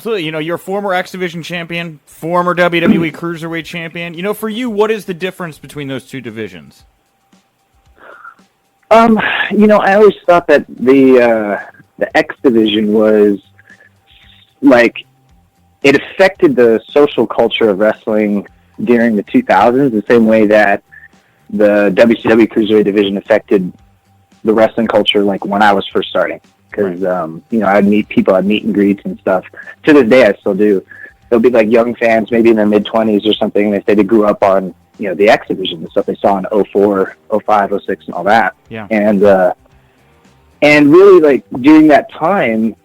Absolutely. You're former X Division champion, former WWE Cruiserweight champion. For you, what is the difference between those two divisions? I always thought that the X Division was like, it affected the social culture of wrestling during the 2000s the same way that the WCW Cruiserweight division affected the wrestling culture like when I was first starting. Because, I'd meet people, I'd meet and greets and stuff. To this day, I still do. There'll be like young fans, maybe in their mid-20s or something, and they say they grew up on, the X Division, the stuff they saw in 04, 05, 06, and all that. Yeah. And really, like, during that time,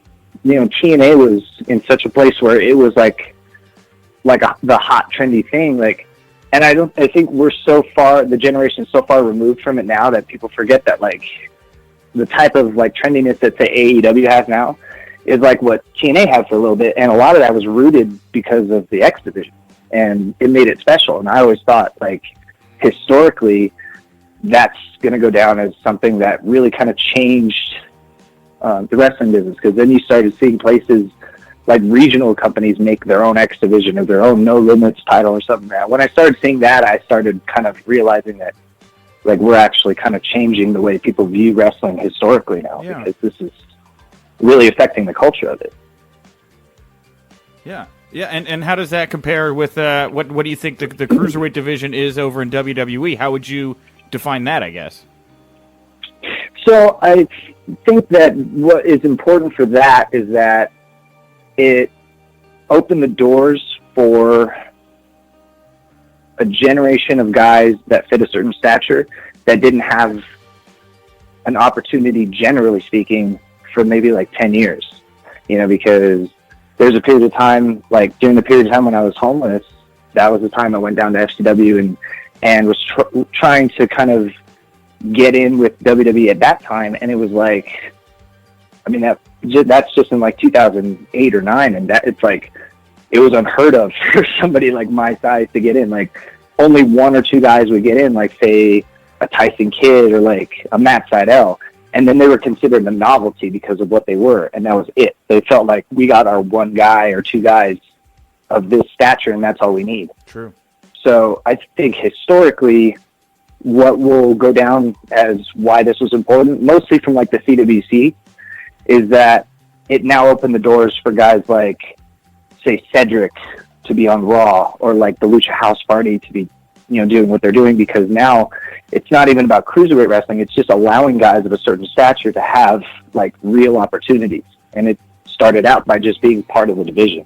TNA was in such a place where it was like the hot, trendy thing. Like, and I think we're so far, the generation is so far removed from it now that people forget that, like, the type of like trendiness that say AEW has now is like what TNA had for a little bit, and a lot of that was rooted because of the X Division, and it made it special. And I always thought, like, historically, that's going to go down as something that really kind of changed the wrestling business, because then you started seeing places like regional companies make their own X Division or their own No Limits title or something. When I started seeing that, I started kind of realizing that, like, we're actually kind of changing the way people view wrestling historically now, because this is really affecting the culture of it. Yeah. Yeah, and how does that compare with what do you think the Cruiserweight division is over in WWE? How would you define that, I guess? So I think that what is important for that is that it opened the doors for a generation of guys that fit a certain stature that didn't have an opportunity, generally speaking, for maybe like 10 years, because there's a period of time, like during the period of time when I was homeless, that was the time I went down to FCW and was trying to kind of get in with WWE at that time. And it was like, I mean, that's just in like 2008 or 9. And that it's like, it was unheard of for somebody like my size to get in. Like, only one or two guys would get in, like, say, a Tyson Kidd or, like, a Matt Sydal. And then they were considered a novelty because of what they were, and that was it. They felt like we got our one guy or two guys of this stature, and that's all we need. True. So I think historically, what will go down as why this was important, mostly from, like, the CWC, is that it now opened the doors for guys like, say, Cedric to be on Raw, or like the Lucha House Party to be, doing what they're doing, because now it's not even about cruiserweight wrestling. It's just allowing guys of a certain stature to have like real opportunities. And it started out by just being part of the division.